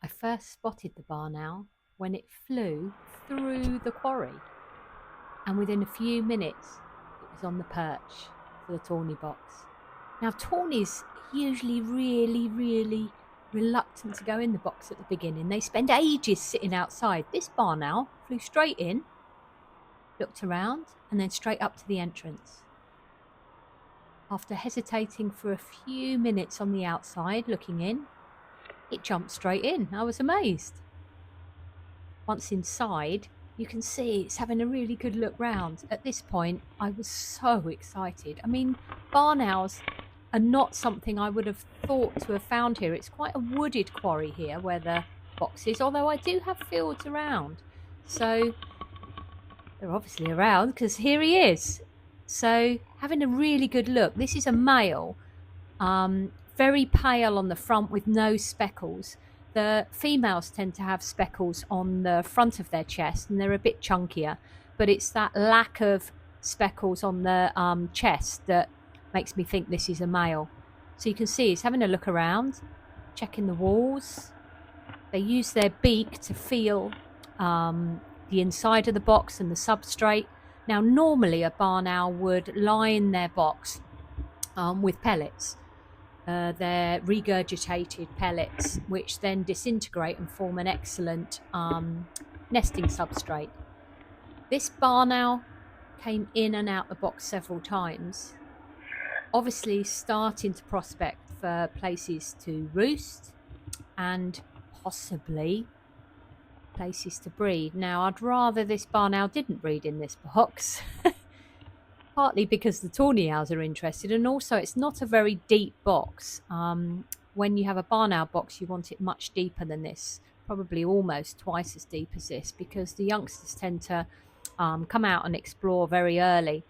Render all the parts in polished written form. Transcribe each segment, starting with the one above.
I first spotted the barn owl when it flew through the quarry, and within a few minutes it was on the perch for the tawny box. Now, tawnies are usually really reluctant to go in the box at the beginning. They spend ages sitting outside. This barn owl flew straight in, looked around, and then straight up to the entrance. After hesitating for a few minutes on the outside looking in, it jumped straight in. I was amazed. Once inside, you can see it's having a really good look round. At this point, I was so excited. I mean, barn owls are not something I would have thought to have found here. It's quite a wooded quarry here where the box is, although I do have fields around. So they're obviously around because here he is. So having a really good look. This is a male, very pale on the front with no speckles. The females tend to have speckles on the front of their chest and they're a bit chunkier, but it's that lack of speckles on the chest that makes me think this is a male. So you can see he's having a look around, checking the walls. They use their beak to feel the inside of the box and the substrate. Now, normally a barn owl would line their box with pellets. They're regurgitated pellets, which then disintegrate and form an excellent nesting substrate. This barn owl came in and out the box several times, obviously starting to prospect for places to roost and possibly places to breed. Now, I'd rather this barn owl didn't breed in this box. Partly because the tawny owls are interested, and also it's not a very deep box. When you have a barn owl box, you want it much deeper than this, probably almost twice as deep as this, because the youngsters tend to come out and explore very early.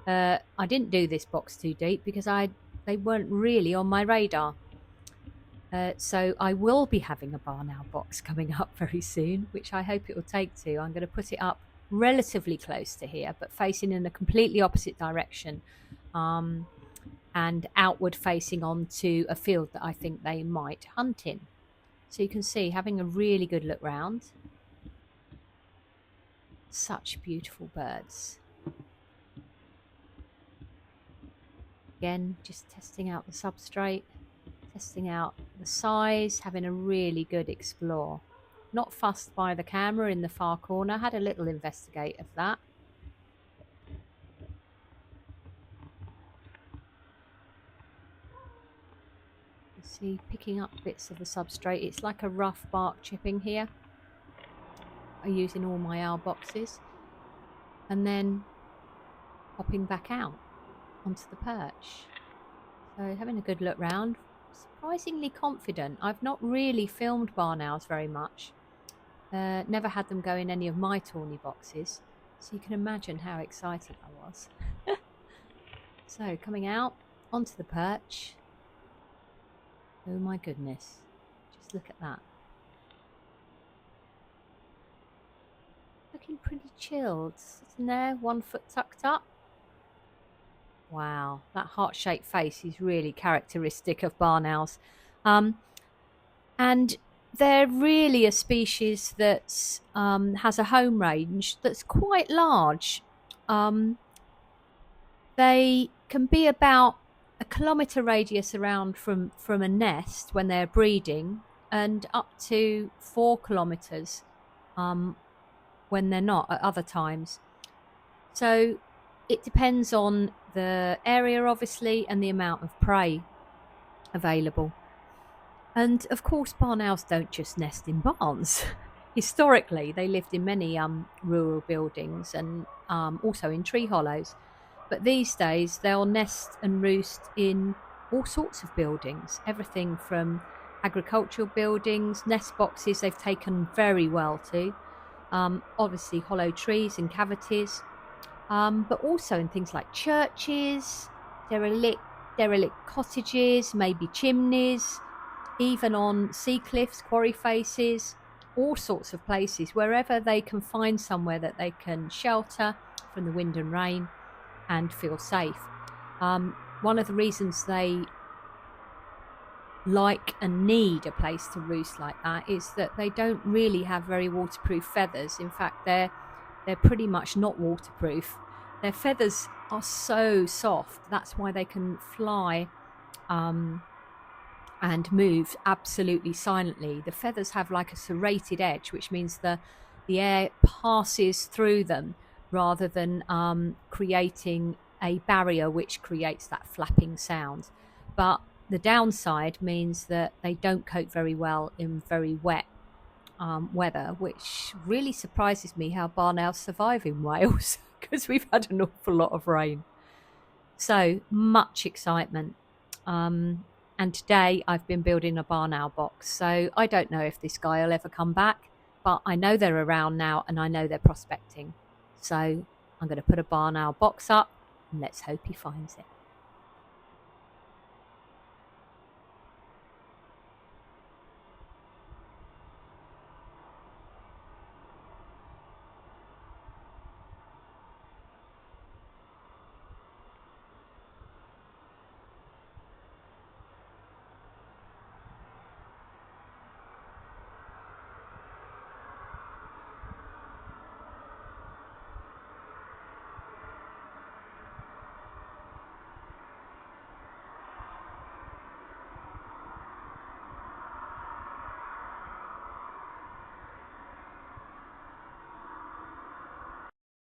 I didn't do this box too deep because they weren't really on my radar. So I will be having a barn owl box coming up very soon, which I hope it will take to. I'm going to put it up relatively close to here, but facing in a completely opposite direction, and outward facing onto a field that I think they might hunt in. So you can see, having a really good look round. Such beautiful birds. Again, just testing out the substrate, testing out the size, having a really good explore. Not fussed by the camera in the far corner. Had a little investigate of that. You see, picking up bits of the substrate. It's like a rough bark chipping here. I use in all my owl boxes. And then popping back out onto the perch. So having a good look round. Surprisingly confident. I've not really filmed barn owls very much. Never had them go in any of my tawny boxes, so you can imagine how excited I was. So coming out onto the perch. Oh my goodness, just look at that. Looking pretty chilled, sitting there, 1 foot tucked up. Wow, that heart-shaped face is really characteristic of barn owls. And they're really a species that has a home range that's quite large. They can be about a kilometre radius around from a nest when they're breeding, and up to 4 kilometres when they're not at other times. So it depends on the area, obviously, and the amount of prey available. And of course, barn owls don't just nest in barns. Historically, they lived in many rural buildings and also in tree hollows. But these days, they'll nest and roost in all sorts of buildings. Everything from agricultural buildings, nest boxes they've taken very well to. Obviously, hollow trees and cavities. But also in things like churches, derelict cottages, maybe chimneys, even on sea cliffs, quarry faces, all sorts of places, wherever they can find somewhere that they can shelter from the wind and rain and feel safe. One of the reasons they like and need a place to roost like that is that they don't really have very waterproof feathers. In fact, they're pretty much not waterproof. Their feathers are so soft. That's why they can fly and move absolutely silently. The feathers have like a serrated edge, which means the air passes through them rather than creating a barrier which creates that flapping sound. But the downside means that they don't cope very well in very wet weather, which really surprises me how barn owls survive in Wales because we've had an awful lot of rain. So much excitement. And today I've been building a barn owl box. So I don't know if this guy will ever come back, but I know they're around now and I know they're prospecting. So I'm going to put a barn owl box up and let's hope he finds it.